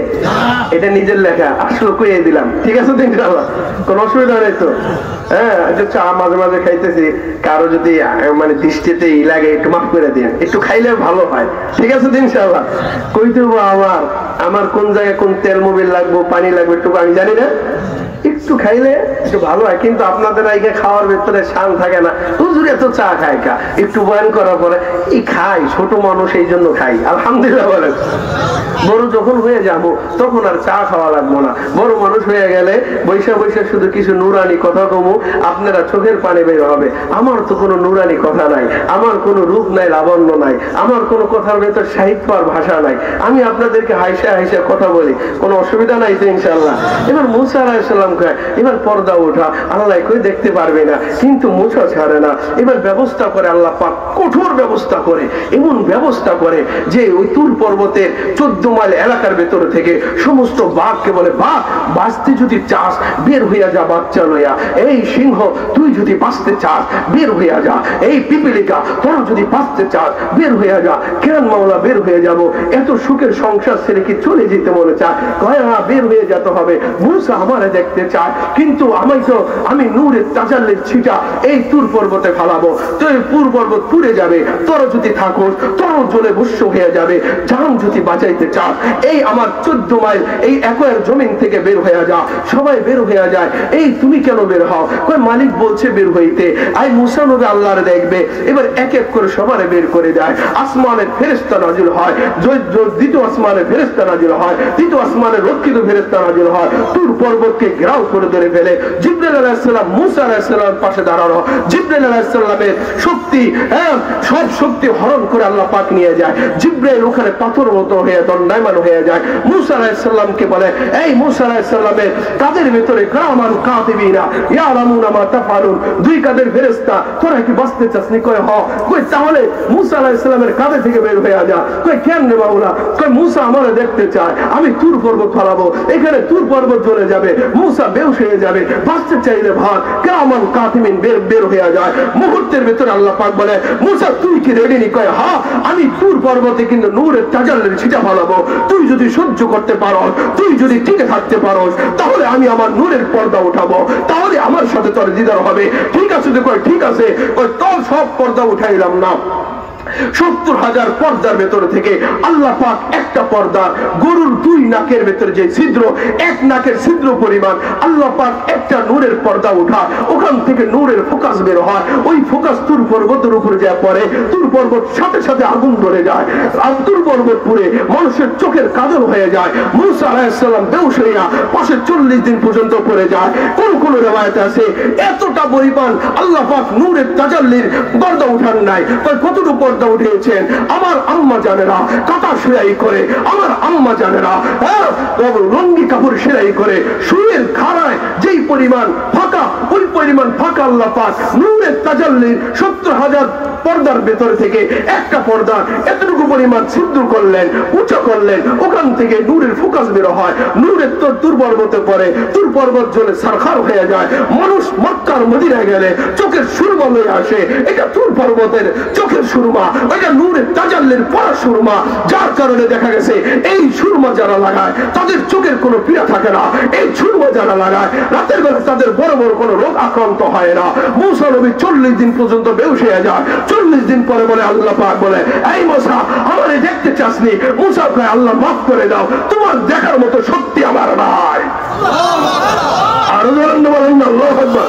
এটা নিজের লেখা, আসলে কইয়ে দিলাম। ঠিক আছে তো ইনশাআল্লাহ, কোনো অসুবিধা নেই তো? হ্যাঁ, চা মাঝে মাঝে খাইতেছি, কারো যদি মানে দৃষ্টিতে ই লাগে একটু মাফ করে দিন, একটু খাইলে ভালো হয়। ঠিক আছে তো ইনশাআল্লাহ? কইতে আমার কোন জায়গায় কোন তেল মোবিল লাগবো, পানি লাগবে একটু আমি জানি না, একটু খাইলে একটু ভালো হয়। কিন্তু আপনাদের আগে খাওয়ার ভেতরে শান থাকে না, হুজুর এত চা খায় কা, একটু বয়ান করার পরে এই খাই, ছোট মানুষ এই জন্য খাই, আলহামদুলিল্লাহ বলেন। বড় যখন হয়ে যাবো তখন আর চা খাওয়া লাগবো না। বড় মানুষ হয়ে গেলে বৈশা বৈশা শুধু কিছু নুরানি কথা কমু, আপনারা চোখের পানি বের হবে। আমার তো কোনো নুরানি কথা নাই, আমার কোনো রূপ নাই, লাবণ্য নাই, আমার কোনো কথার ভেতর সাহিত্য আর ভাষা নাই। আমি আপনাদেরকে হাইসা হাইসা কথা বলি, কোনো অসুবিধা নাই তো ইনশাআল্লাহ? এবার মুসা আলাইহিস সালাম কয় এবার পর্দা ওঠা, আল্লাহ কই দেখতে পারবে না, কিন্তু মুসা ছাড়ে না। এবার ব্যবস্থা করে আল্লাহ পাক, কঠোর ব্যবস্থা করে, এমন ব্যবস্থা করে যে ওই তুর পর্বতের 14 মাইল এলাকার ভেতর থেকে সমস্ত বাঘকে বলে, বাঘ বাঁচতে যদি চাস বের হইয়া যা বাচ্চা লইয়া, এই সিংহ তুই যদি বাঁচতে চাস বের হইয়া যা, এই পিপিলিকা তোরা যদি বাঁচতে চাস বের হইয়া যা। কেন মাওলা বের হয়ে যাব? এত সুখের সংসার ছেড়ে কি চলে যেতে মনে চায়? কয় হ্যাঁ বের হয়ে যেতে হবে। মুসা আমারে দেখতে চায়। চায়, কিন্তু আমি নূরের তাজাল্লির ছিটা এই তুর পর্বতে ফেলাবো, তো এই তুর পর্বত পুড়ে যাবে, তোর যদি থাকোস তোর জ্বলে ভস্ম হয়ে যাবে, জান যদি বাঁচাইতে চাস এই আমার 14 মাইল এই একর জমিন থেকে বের হয়ে যা। সবাই বের হয়ে যায়, এই তুমি কেন বের হও? কই মালিক বলছে বের হইতে। আই মুসা নবী আল্লাহর দেখবে, এবার এক এক করে সবারে বের করে দেয়। আসমানের ফেরেশতা নাজিল হয়, দ্বিতীয় আসমানের ফেরেশতা নাজিল হয়, তৃতীয় আসমানের রক্ষিত ফেরেশতা নাজিল হয়, তুর পর্বতকে ঘেরাও করে ধরে ফেলে। জিবরাইল আলাইহিস সালাম মুসা আলাইহিস সালামের পাশে দাঁড়ানো, জিবরাইল আলাইহিস সালামের শক্তি সব শক্তি হরণ করে আল্লাহ পাক নিয়ে যায়। জিবরাইল ওখানে পাথর মতো হয়ে দণ্ডায়মান হয়ে যায়। মুসা আলাইহিস সালামকে বলে, এই মুসা আলাইহিস সালামের কাদের ভিতরে কিরামান কাতিবিনা ইয়ালামুনা মা তাফআলুন, দুই কাদের ফেরেশতা, তোরা কি বাঁচতে চাসনি? কয় হ। কই তাহলে মুসা আলাইহিস সালামের কাঁধে থেকে বের হয়ে যা। কই কেন রে মাওলা? কই মুসা আমারে দেখতে চায়, আমি তুর পর্বত ফলাবো, এখানে তুর পর্বত চলে যাবে, মুসা বেহুশ হয়ে যাবে, বাঁচতে চাইলে ভাগ কিরামান কাতিবিন বের হয়ে যায়। মুহূর্তের ভিতরে আল্লাহ পাক বলে, মুসা তুই কি রেডি নি? কয় হ্যাঁ, আমি তুর পর্বতে কিন্তু নূরের তাজাল্লির ছিটা ফলাবো, তুই যদি সহ্য করতে পারো, তুই যদি টিকে থাকতে পারো, তাহলে আমি আমার নূরের পর্দা উঠাবো, তাহলে আমার সাথে তোর দিদার হবে। ঠিক আছে? কয় ঠিক আছে। তোর সব পর্দা উঠাইলাম না। 70,000 পর্দার ভেতর থেকে আল্লাহ পাক একটা পর্দা, গরুর 2 নাকের ভেতরে যে ছিদ্র, 1 নাকের ছিদ্র পরিমাণ আল্লাহ পাক একটা নূরের পর্দা উঠা, ওখান থেকে নূরের ফোকাস বের হয়, ওই ফোকাস তুর পর্বতের উপরে যায় পড়ে, তুর পর্বত সাথে সাথে আগুন ধরে যায়, আর তুর পর্বত পুড়ে মানুষের চোখের কাজল হয়ে যায়। মুসা আলাইহিস সালাম বেহুশ হইয়া পাশে 40 দিন পর্যন্ত পড়ে যায়। কোন রিওয়ায়েতে আছে এতটা পরিমাণ আল্লাহ পাক নূরের তাজাল্লির পর্দা উঠান নাই। কতটুকু পর্দা উঠিয়েছেন আমার আম্মা জানেরা, কাঁথা সেলাই করে আমার আম্মা জানেরা, লঙ্গি কাপড় সেলাই করে শুয়ের খাড়ায় যেই পরিমাণ ফাঁকা, ওই পরিমাণ ফাঁকা আল্লাহ পাক নূরের তাজাল্লির 70,000 পর্দার ভেতর থেকে একটা পর্দা এতটুকু পরিমাণ ছিদ্র করলেন, উঁচু করলেন, ওখান থেকে নূরের ফোকাস বের হয়, নূরের তোর তুর পর্বতে পড়ে, তুর পর্বত জ্বলে সারখার হয়ে যায়। মানুষ মক্কার মদিনায় গেলে চোখের সুরমা লয়ে আসে, এটা তুর পর্বতের চোখের সুরমা, ওইটা নূরের তাজাল্লির পড়া সুরমা, যার কারণে দেখা গেছে এই সুরমা যারা লাগায় তাদের চোখের কোনো পীড়া থাকে না, এই সুরমা যারা লাগায় রাতের বেলা তাদের বড় বড় কোনো রোগ আক্রান্ত হয় না। মুসা নবী 40 দিন পর্যন্ত বেহুশ হয়ে যায়। 40 দিন পরে বলে আল্লাহ পাক বলে, এই মুসা আমারে দেখতে চাসনি? মুসা কয়, আল্লাহ মাফ করে দাও, তোমার দেখার মতো শক্তি আমার নাই। আরো বলেন না আল্লাহু আকবার।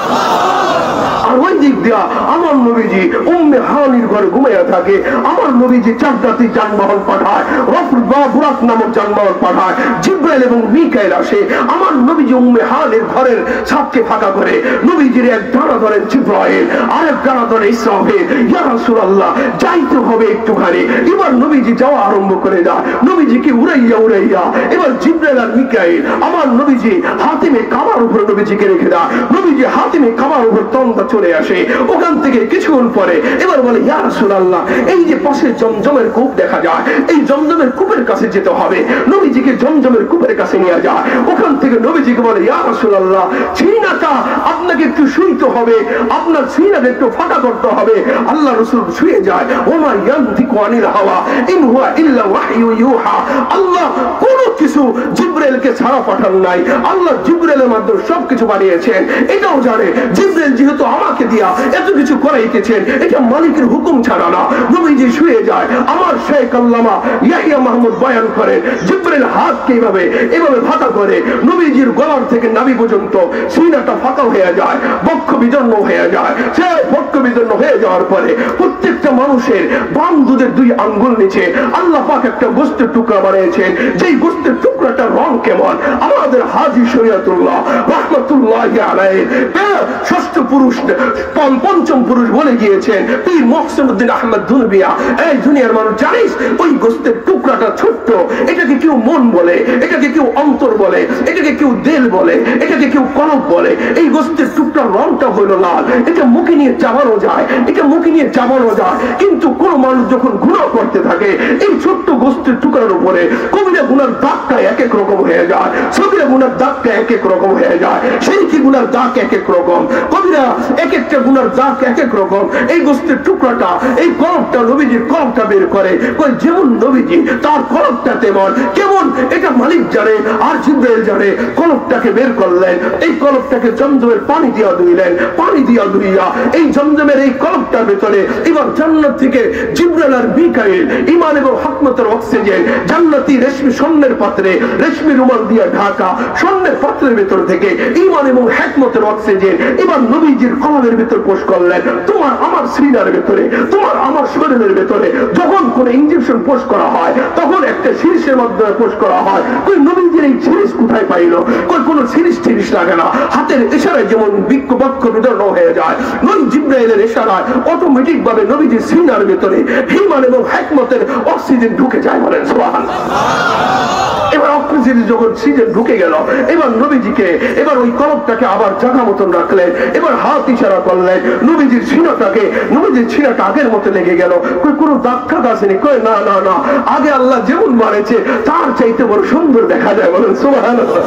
আর ওই দিক দিয়া আমার নবীজি উম্মে হানির ঘরে ঘুমাইয়া থাকে, আমার নবীজি 4 জাতি যানবাহন পাঠায়, বুরাক নামক যানবাহন পাঠায়, জিবরাইল এবং মিকাইল আসে, আমার নবীজি উম্মে হানির ঘরের ছাদকে ফাঁকা করে নবীজির এক ডানা ধরেন জিবরাইল, আরেক ডানা ধরে ইসরাফিল, ইয়া রাসূলুল্লাহ যাইতে হবে একটুখানি। এবার নবীজি যাওয়া আরম্ভ করে দেয়, নবীজিকে উড়াইয়া এবার জিবরাইল আর মিকাইল আমার নবীজি হাতিমে কাবার উপরে নবীজিকে রেখে দেয়, নবীজি হাতিমে কাবার উপর তন্দা চলে আসে। ওখান থেকে কিছুক্ষণ পরে এবার বলে, ইয়া রাসূলুল্লাহ এই যে পাশে জমজমের কূপ দেখা যায়, এই জমজমের কূপের কাছে যেতে হবে। নবীজিকে জমজমের কূপের কাছে নিয়ে যায়, ওখান থেকে নবীজিকে বলে, ইয়া রাসূলুল্লাহ সিনাটা আপনাকে একটু শুইতে হবে, আপনার সিনাটা একটু ফাঁকা করতে হবে। আল্লাহ রাসূল শুয়ে যায়। ওমা ইয়ানতিকু আনিল হাওয়া ইন হুয়া ইল্লা ওয়াহয়ু ইউহা। আল্লাহ কোনো কিছু জিবরাইলকে ছাড়া পাঠান নাই, আল্লাহ জিবরাইলের মাধ্যমে সবকিছু বানিয়েছেন। এটাও জানে জিবরাইল যেহেতু আমাকে দিয়া এত কিছু করাইতেছেন, এটা মালিকের হুকুম ছাড়া না। নবীজি শুয়ে যায়। আমার শেখ আল্লামা ইয়াহিয়া মাহমুদ বয়ান করেন, জিবরাইল হাতকে এভাবে ফাঁকা করে নবীজির গলার থেকে নাভি পর্যন্ত সিনাটা ফাঁকা হয়ে যায়, বক্ষ বিজন্য হয়ে যায়। সে বক্ষ বিজন্য হয়ে যাওয়ার পরে প্রত্যেকটা মানুষের বাম দুধের 2 আঙ্গুল নিচে আল্লাহ পাক একটা গোস্তের টুকরা বানিয়েছেন, যেই গোস্তের টুকরাটার রং কেমন আমাদের হাজী শরীয়তুল্লাহ রাহমাতুল্লাহি আলাইহি ষষ্ঠ পুরুষ পঞ্চম পুরুষ বলে গিয়েছেন পীর মহসিনুদ্দিন আহমদ দুনবিয়া, এই দুনিয়ার মানুষ জানিস ওই গোস্তের টুকরাটা ছোট্ট, এটাকে কেউ মন বলে, এটাকে কেউ অন্তর বলে, এটাকে কেউ দিল বলে, এটাকে কেউ কলব বলে। এই গোস্তের টুকরার রংটা হলো লাল, এটা মুখে নিয়ে চাবানো যায়, এটা মুখে নিয়ে চাবানো যায়, কিন্তু কোন মানুষ যখন গুনাহ করতে থাকে এই ছোট্ট গোস্তের টুকরার উপরে কবিরা গুনার দাগটা এক এক রকম হয়ে যায়, সগীরা গুনার দাগটা এক এক রকম হয়ে যায়, শিরকি গুনার দাগ এক এক রকম, কবিরা এক একটা গুনার দাগ এক এক রকম। এই গোস্তের টুকরাটা, এই কলবটা নবীজির কলবটা বের করে, যেমন নবীজি তার কলবটা তেমন কেমন এটা মালিক জানে আর জিবরাইল জানে। কলবটাকে বের করলেন, এই কলবটাকে জমজমের পানি দিয়া ধুইলেন, পানি দিয়া ধুইয়া এই জমজমের এই কলবটার ভেতরে এবার জান্নাত থেকে জিবরাইল আর মিকাইল ঈমান এবং হিকমতের অক্সিজেন জান্নাতি রেশমি স্বর্ণের পাত্রে, রেশমি রুমাল দিয়ে ঢাকা স্বর্ণের পাত্রের ভেতর থেকে ঈমান এবং হিকমতের অক্সিজেন এবার নবীজির কলবের ভেতর পোষ করলেন। তোমার আমার সিনার ভেতরে, তোমার আমার শরীরের ভেতরে যখন কোন ইনজেকশন পোষ করা হয় তখন একটা সিরিজের মাধ্যমে পোষ করা হয়। কই নবীজির এই সিরিজ কোথায় পাইল? কই কোনো সিরিজ টিরিজ লাগে না, হাতের ইশারায় যেমন বাক্য বিতরণ হয়ে যায়, নবী জিবরাইলের ইশারায় অটোমেটিক ভাবে নবীজির সিনার ভেতরে ঈমান এবং হিকমতের অক্সিজেন ঢুকে যায়। বলেন সুবহানাল্লাহ। এবার অক্সিজেন যখন সিজে ঢুকে গেল, এবার নবীজিকে এবার ওই কলবটাকে আবার জায়গা মতন রাখলেন, এবার হাত ইশারা করলেন নবীজির সিনাটাকে, নবীজির সিনাটা আগের মতো লেগে গেল। কই কোনো দাগ আসেনি? কই না না না, আগে আল্লাহ যেমন মারেছে তার চাইতে বড় সুন্দর দেখা যায়। বলেন সুবহানাল্লাহ।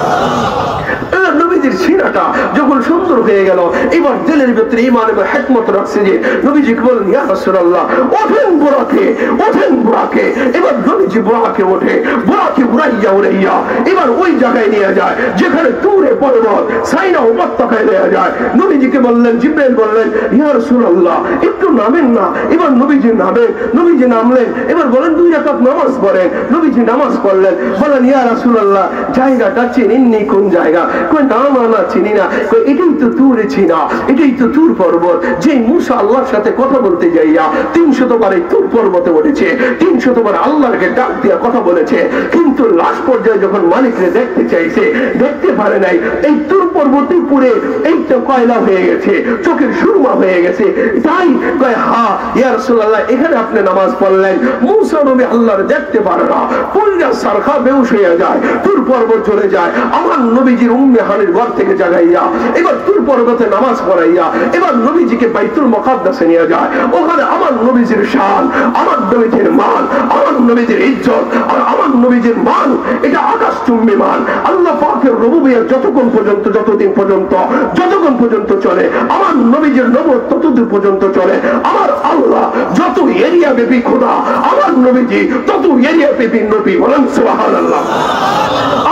নবীজির সিনাটা যখন সুন্দর হয়ে গেল, এবার দিলের ভিতরে ঈমান এবং হিকমতের অক্সিজেন। নবীজিকে বলেন ইয়া রাসূলুল্লাহ ওঠেন বুরাকে, ওঠেন বুরাকে। এবার নবীজি বুরাকে ওঠে, বুরাকে উড়াইয়া উড়াইয়া এবার ওই জায়গায় নিয়ে যায় যেখানে তুরে পর্বত সাইনা উপত্যকায় নিয়ে যায়। নবীজিকে বললেন, জিবরাইল বললেন ইয়া রাসূলুল্লাহ একটু নামেন না। এবার নবীজি নামেন, নবীজি নামলেন, এবার বলেন 2 রাকাত নামাজ পড়েন। নবীজি নামাজ পড়লেন, বলেন ইয়া রাসূলুল্লাহ জায়গাটা চিনেননি? কোন জায়গা? কই না না চিনি না। কই এটাই তো তুরে চিনা, এটাই তো তুর পর্বত। যে মুসা আল্লাহর সাথে কথা বলতে যাইয়া 300 বার এই তুর পর্বতে উঠেছে, 300 বার আল্লাহকে ডাক দিয়া কথা বলেছে, কিন্তু লাস্ট পর্যায়ে যখন মালিককে দেখতে চাইছে দেখতে পারে নাই। এই তুর পর্বতে পুরে এইটা কয়লা হয়ে গেছে, চোখের সুরমা হয়ে গেছে। তাই কয় হ্যাঁ ইয়া রাসূলুল্লাহ এখানে আপনি নামাজ পড়লেন। মুসা নবী আল্লাহর দেখতে পারে না, পুরো সারখা বেহুশ হয়ে যায়, তুর পর্বত চলে যায়। আমার নবীজির উম্মে হানির ঘর থেকে জাগাইয়া এবার তুর পর্বতে নামাজ পড়াইয়া এবার নবীজিকে বাইতুল মুকাদ্দাসে নিয়ে যায়। ওখানে আমার নবীজির শান, আমার নবীজির মান, আমার নবীজির ইজ্জত আর আমার নবীজির মান এটা আকাশচুম্বী মান। আল্লাহ পাকের রুবুবিয়্যাত যতক্ষণ পর্যন্ত, যতদিন পর্যন্ত, যতক্ষণ পর্যন্ত চলে, আমার নবীজির নবুয়ত ততদিন পর্যন্ত চলে। আমার আল্লাহ যত এরিয়া ব্যাপী খোদা, আমার নবীজি তত এরিয়া ব্যাপী নবী। বলেন সুবহানাল্লাহ।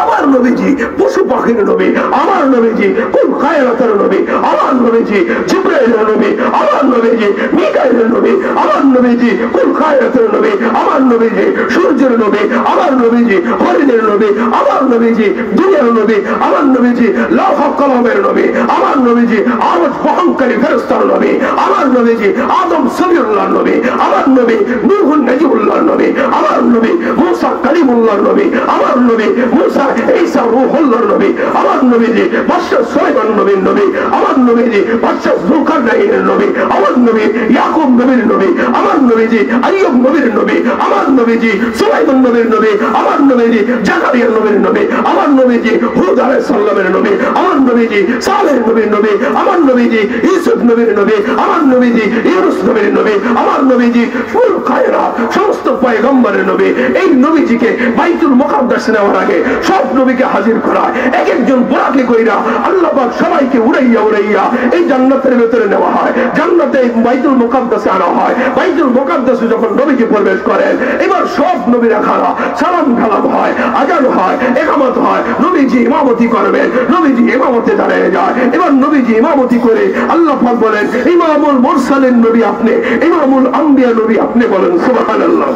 আমার নবীজি পশু পাখির নবী, আমার নবীজি কুল কায়নাতের নবী, আমার নবীজি জিবরাইলের নবী, আমার নবীজি মিকাইলের নবী, আমার নবীজি কুল কায়নাতের নবী, আমার নবীজি সূর্যের নবী, আমার নবীজি হরিণের নবী, আমার নবীজি দুনিয়ার নবী, আমার নবীজি লৌহ কলমের নবী, আমার নবীজি আরশ বহনকারী ফেরেশতার নবী, আমার নবীজি আদম সবিউল্লাহর নবী, আমার নবী নূহ নজিবুল্লাহর নবী, আমার নবী মুসা কালিমুল্লাহর নবী, আমার নবী মুসা ঈসা রূহুল্লাহর নবী, আমার নবীজি বাদশা সুলাইমান নবীর নবী, আমার নবীজি বাদশা যুলকারনাইনের নবী, আমার নবী ইয়াকুব নবীর নবী, আমার নবীজি আইয়ুব নবীর নবী, আমার নবীজি সুলাইমান নবীর নবী, আমার নবীজি জাকারিয়া নবীর নবী, আমার নবীজি হুদ আলাইহিস সালামের নবী, আমার নবীজি সালেহ নবীর নবী, আমার নবীজি ইউসুফ নবীর নবী, আমার নবীজি ইউনূস নবীর নবী, আমার নবীজি ফুল কায়নাত সমস্ত পয়গম্বরের নবী। এই নবীজিকে বাইতুল মুকাদ্দাস নেওয়ার আগে সব নবীকে হাজির করায়, এক একজন বুরাকে কইরা আল্লাহ পাক সবাইকে উড়াইয়া উড়াইয়া এই জান্নাতের ভেতরে নেওয়া হয়, জান্নাতে বাইতুল মুকাদ্দাসে আনা হয়। বাইতুল মুকাদ্দাসে যখন নবীজি প্রবেশ করেন এবার সব নবীরা খাড়া, সালাম কালাম হয়, আযান হয়, ইকামত হয়, নবীজি ইমামতি করবেন, নবীজি ইমামতে দাঁড়িয়ে যায়। এবার নবীজি ইমামতি করে আল্লাহ পাক বলেন ইমামুল মুরসালিন নবী আপনি, ইমামুল আম্বিয়া নবী আপনি। বলেন সুবহানাল্লাহ।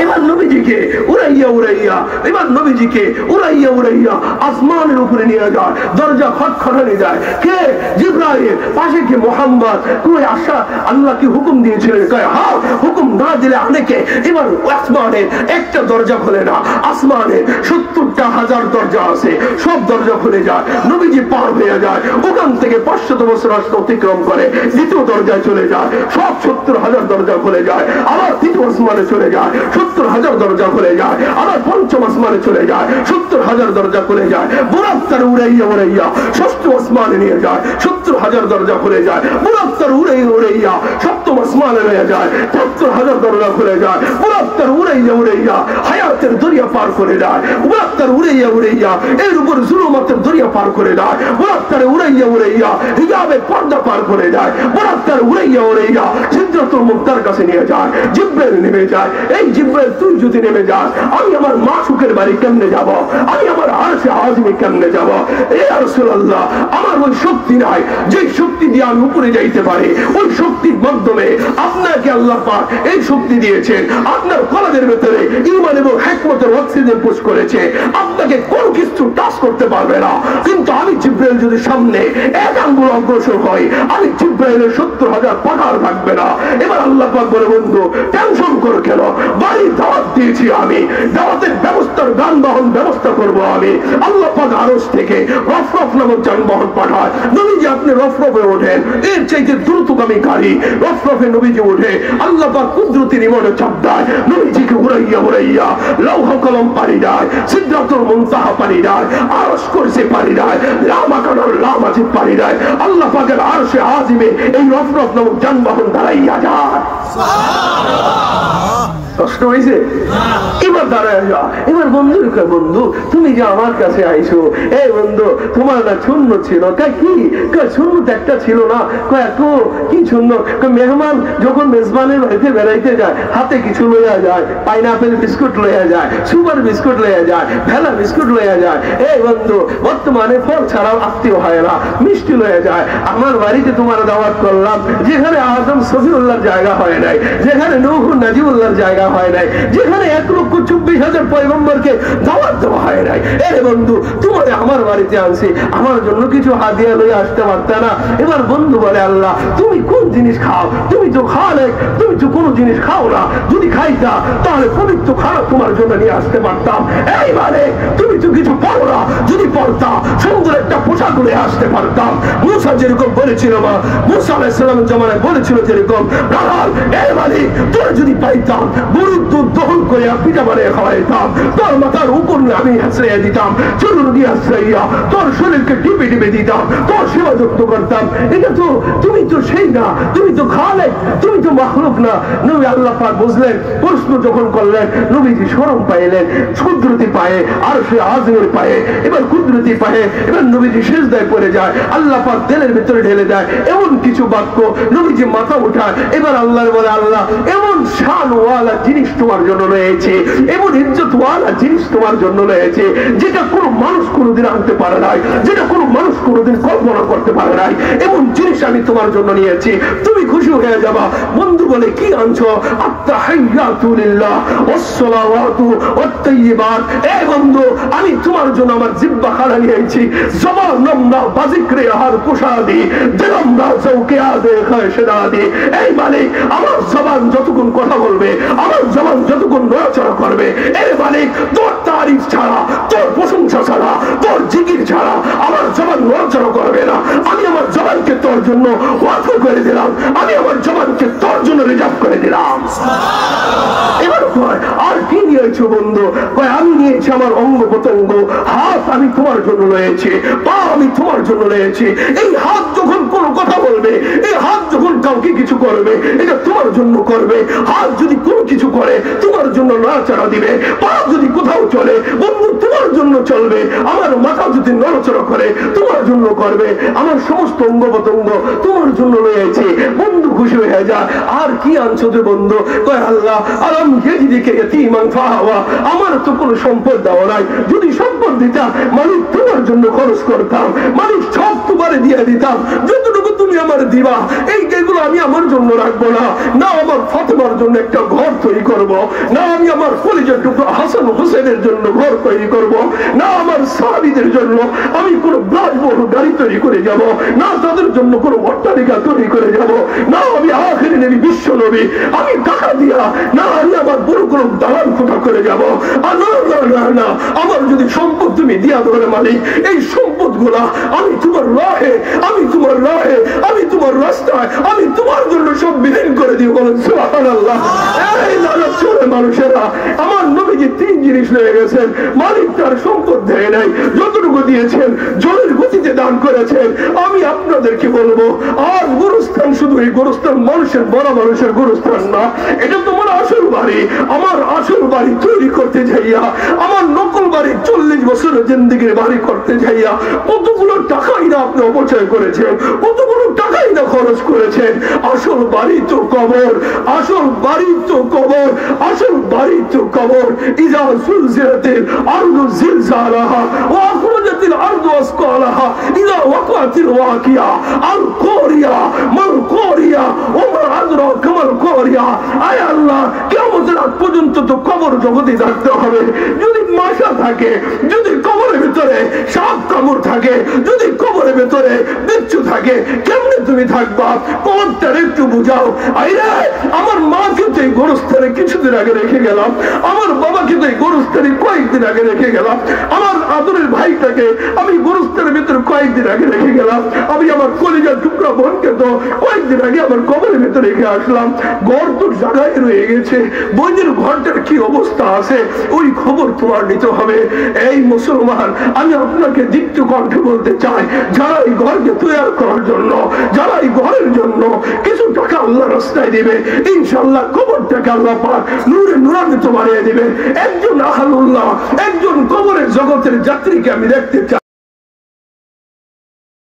এবার নবীজিকে উড়াইয়া উড়াইয়া, এবার নবীজিকে উড়াইয়া উড়াইয়া আসমানের উপরে নিয়ে যায়, দরজা খটখটানি যায়। কে? জিবরাইল। পাশে কি? মুহাম্মদ। কই আশা আল্লাহ কি হুকুম দিয়েছিলেন? কয় হ্যাঁ, হুকুম না দিলে অনেকে। এবার আসমানের একটা দরজা খুলে না, আসমানের 70টা হাজার দরজা আছে, সব দরজা খুলে যায়। নবীজি পার হয়ে যায়, ওখান থেকে 500 বছর রাস্তা অতিক্রম করে দ্বিতীয় দরজায় চলে যায়, সব 70,000 দরজা খুলে যায়। আবার তৃতীয় আসমানে চলে যায়, 70,000 দরজা খুলে যায়। আবার পঞ্চম আসমানে চলে যায়, 70,000 দরজা খুলে যায়। বুরাক তার উড়াইয়া উড়াইয়া ষষ্ঠ আসমানে নিয়ে যায়, 70,000 দরজা খুলে যায়। বুরাক তার উড়াইয়া উড়াইয়া সপ্তম আসমানে হয়ে যায়, ৭০,০০০ দরজা খুলে যায়, মুরাত্তার উড়াইয়া হায়াতের দরিয়া পার করে যায়, মুরাত্তার উড়াইয়া এর উপর জুলুমাতের দরিয়া পার করে যায়, মুরাত্তার উড়াইয়া হিজাবে পর্দা পার করে যায়, মুরাত্তার উড়াইয়া সিদরাতুল মুনতাহার কাছে নিয়ে যায়। জিবরাইল নেমে যায়। এই জিবরাইল তুই যদি নেমে যাস, আমি আমার মাসুকের বাড়ি কেমনে যাব, আমি আমার আরশে আযমে কেমনে যাব? এ রাসূলুল্লাহ, আমার ওই শক্তি নাই যে শক্তি দিয়ে আমি উপরে যাইতে পারি। ওই শক্তির মাধ্যমে আপনাকে আল্লাহ পাক এই শক্তি দিয়েছেন, আপনার কলবের ভেতরে ঈমান এবং হিকমতের অক্সিজেন পুশ করেছে, আপনাকে কোন কিছু টাচ করতে পারবে না। কিন্তু আমি জিবরাইল যদি সামনে এক আঙ্গুল অগ্রসর হই, আমি জিবরাইলের ৭০,০০০ পাহাড় থাকবে না। এবার আল্লাহ পাক বলে, বন্ধু টেনশন করো কেন, বাড়ির দাওয়াত দিয়েছি আমি, দাওয়াতের ব্যবস্থার যানবাহন ব্যবস্থা করব আমি। আল্লাহ পাক আরশ থেকে রফরফ নামক যানবাহন পাঠায়। নবীজি আপনি রফরফে ওঠেন, এর চাইতে দ্রুতগামী গাড়ি রফরফে নবীজি ওঠে। আল্লাহ পাক কুদরতি রিমোটে চাপ দেয়, নবীজিকে উড়াইয়া লৌহ কলম পারি দেয়, সিদরাতুল মুনতাহা পারি দেয়, আরশ কুরসি পারি দেয়, লামাকানোর লামাজিদ পারি দেয়। আল্লাহ পাকের আরশে আযমে এই রফরফ নামক যানবাহন দাঁড়াইয়া যায়। কষ্ট হয়েছে? এবার দাঁড়ায় যা। এবার বন্ধুর কয়, বন্ধু তুমি যে আমার কাছে আইসো, এই বন্ধু তোমার না শূন্য ছিল? কি শূন্য একটা ছিল না? কি শূন্য? মেহমান যখন মেজবানের বাড়িতে বেড়াইতে যায়, হাতে কিছু লইয়া যায়, পাইনাপেল বিস্কুট লইয়া যায়, সুপার বিস্কুট লইয়া যায়, ভেলা বিস্কুট লইয়া যায়। এই বন্ধু বর্তমানে ফল ছাড়াও আত্মীয় হয় না, মিষ্টি লইয়া যায়। আমার বাড়িতে তোমার দাওয়াত করলাম, যেখানে আদম সফিউল্লাহর জায়গা হয় নাই, যেখানে নূহ নাজিউল্লাহর জায়গা হয় নাই, যেখানে ১,২৪,০০০ পয়গম্বরকে দাওয়াত দেওয়া হয় নাই। এর বন্ধু তোমারে আমার বাড়িতে আনছি, আমার জন্য কিছু হাদিয়া লইয়া আসতে পারতা না? এবার বন্ধু বলে, আল্লাহ তুমি কোন জিনিস খাও? তুমি তো খাওয়ালে, তুমি তো কোনো জিনিস খাও না। যদি খাইতা তাহলে পবিত্র খানা তোমার জন্য নিয়ে আসতে পারতাম। এইবারে তুমি তো কিছু পড়ো না, যদি পড়তা সুন্দর একটা পোশাক লইয়া আসতে পারতাম। মুসা যেরকম বলেছিল, মা মুসা আলাইহিস সালামের জমানায় বলেছিল যেরকম, রাহাল এইবারে তোরা যদি পাইতাম গরুর দুধ দহন করে পিঠা বানিয়ে খাওয়াইতাম, তোর মাথার উপর আমি হাসড়াইয়া দিতাম, চুরুর দিয়ে হাসড়াইয়া তোর শরীরকে টিপে টিপে দিতাম, তোর সেবা যত্ন করতাম। এটা তো তুমি তো সেই না, তুমি তো খালেক, তুমি তো মাখলুক না। নবী আল্লাহ পাক বুঝলেন, প্রশ্ন যখন করলেন, নবীজি শরম পাইলেন, কুদরতি পায়ে আরশে আযমের পায়ে, এবার কুদরতি পায়ে এবার নবীজি সিজদায় পড়ে যায়। আল্লাহ পাক দিলের ভিতরে ঢেলে দেয় এমন কিছু বাক্য, নবীজি মাথা উঠায়। এবার আল্লাহর বলে, আল্লাহ এমন শানওয়ালা জিনিস তোমার জন্য রয়েছে, এমন ইজ্জতওয়ালা জিনিস তোমার জন্য রয়েছে, যেটা কোনো মানুষ কোনোদিন আনতে পারে নাই, যেটা কোনো মানুষ কোনোদিন কল্পনা করতে পারে নাই। এমন জিনিস আমি তোমার জন্য নিয়েছি, তুমি খুশি হয়ে যাবা। বন্ধু বলে, কি আনছো? আত্তাহিয়াতু লিল্লাহ ওয়াসসালাওয়াতু ওয়াত-তাইয়্যিবাত। এই বন্ধু আমি তোমার জন্য আমার জিহ্বা খাড়া নিয়েছি, জবান নম্রা বাজিকরে হার কুশাদি, দিলম রাজৌকে আদে খায়শাদি। এই মালিক আমার জবান যতক্ষণ কথা বলবে, আমার জবান যতক্ষণ নড়াচড়া করবে, এই মালিক তোর তারিফ ছাড়া, তোর প্রশংসা ছাড়া, তোর জিকির ছাড়া আমার জবান নড়াচড়া করবে না। আমি আমার জবানকে তোর জন্য ওয়াকফ করে দিলাম, আমি আমার জবানকে তোর জন্য রিজার্ভ করে দিলাম। এবার কয়, আর কি নিয়েছো বন্ধু? কয়, আমি নিয়েছি আমার অঙ্গ প্রত্যঙ্গ। হাত আমি তোমার জন্য রয়েছে, পা আমি তোমার জন্য রয়েছে। এই হাত যখন কোনো কথা বলবে, এই হাত যখন কাউকে কিছু করবে, এটা তোমার জন্য করবে। হাত যদি কোনো কিছু করে তোমার জন্য নড়াচড়া দিবে, পা যদি কোথাও চলে বন্ধু তোমার জন্য চলবে, আমার মাথা যদি নড়াচড়া করে তোমার জন্য করবে, আমার সমস্ত অঙ্গ প্রত্যঙ্গ তোমার জন্য রয়েছে। বন্ধু খুশি হয়ে যায়। আর কি আনছো যে বন্ধু? কয়, আল্লাহ আলাম ইয়াজিদিকা ইয়াতীমান ফাআওয়া, আমার তো কোনো সম্পদ দেওয়া নাই, যদি সম্পদ দিতাম মালিক তোমার জন্য খরচ করতাম, মালিক সব তোমারে দিয়ে দিতাম, যতটুকু তুমি আমার দিবা এইগুলো আমি আমার জন্য রাখবো না। না আমার ফাতেমার জন্য একটা ঘর তৈরি করব, না আমি আমার কলিজার টুকরো হাসান হোসেনের জন্য ঘর তৈরি করব, না আমার সাহাবীদের জন্য আমি কোনো বিলাসবহুল গাড়ি তৈরি করে যাব, না তাদের জন্য কোনো অট্টালিকা তৈরি করে যাব, না আমি আখিরি নবী বিশ্ব নবী আমি টাকা দিয়া, না আমি আমার বড় কোনো দালান কোঠা করে যাব। আর না না না না, আমার যদি সম্পদ তুমি দিয়া ধরে মালিক, এই সম্পদ গুলা আমি তোমার রাহে, আমি তোমার রাহে, আমি তোমার রাস্তায়, আমি তোমার জন্য সব বিলীন করে দিই। বলেন সুবহানাল্লাহ। এই লালচ চলে মানুষেরা, আমার নবী মালিকের 3 জিনিস হয়ে গেছেন। মালিক তার সম্পদ দেয় নাই, যতটুকু দিয়েছেন জলের গতিতে দান করেছেন। আমি আপনাদেরকে বলবো, আর গোরস্থান শুধু এই গোরস্থান মানুষের, বড় মানুষের গোরস্থান না, এটা তোমার আসল বাড়ি। আমার আসল বাড়ি তৈরি করতে যাইয়া, আমার নকল বাড়ি 40 বছরের জিন্দেগির বাড়ি করতে যাইয়া কতগুলো টাকাই না আপনি অপচয় করেছেন, কতগুলো টাকাই না খরচ করেছেন। আসল বাড়ি তো কবর, আসল বাড়ি তো কবর, আসল বাড়ি তো কবর। ইজা সুলজিলাতিল আরদু জিলজালাহা ওয়া আখরাজাতিল আরদু আসকালাহা ইজা ওয়াকাতিল ওয়াকিয়া আল কোরিয়া মাল কোরিয়া ওমা আদরাকা মাল কোরিয়া। আয় আল্লাহ, কিয়ামতের আগ পর্যন্ত তো কবর জগতে থাকতে হবে। যদি মাশা থাকে, যদি কবরের ভিতরে সাপ কামড় থাকে, যদি কবরের ভিতরে বিচ্ছু থাকে, কেমনে তুমি থাকবা? কবরটার একটু বুঝাও। আইরে, আমার মাকে তো এই গোরস্থানে কিছুদিন আগে রেখে গেলাম, আমার বাবাকে তো এই গোরস্থানে কয়েকদিন আগে রেখে গেলাম, আমার আদরের ভাইটাকে আমি গোরস্থানের ভিতরে কয়েকদিন আগে রেখে গেলাম, আমি আমার কলিজার টুকরা বোনকে তো কয়েকদিন আগে আমার কবরের ভিতরে রেখে আসলাম। ঘর তো জায়গায় রয়ে গেছে, বইয়ের ঘরটার কি অবস্থা আছে ওই খবর তোমার নিতে হবে। এই মুসলমান, আমি আপনাকে দীপ্ত কণ্ঠে বলতে চাই, যারা এই ঘরকে তৈরি করার জন্য, যারা এই ঘরের জন্য কিছু টাকা আল্লাহ রাস্তায় দিবে, ইনশাআল্লাহ কবরটাকে আল্লাহ পাক নূরে নূরান্বিত বানিয়ে দিবে। একজন আহলুল্লাহ, একজন কবরের জগতের যাত্রীকে আমি দেখতে চাই।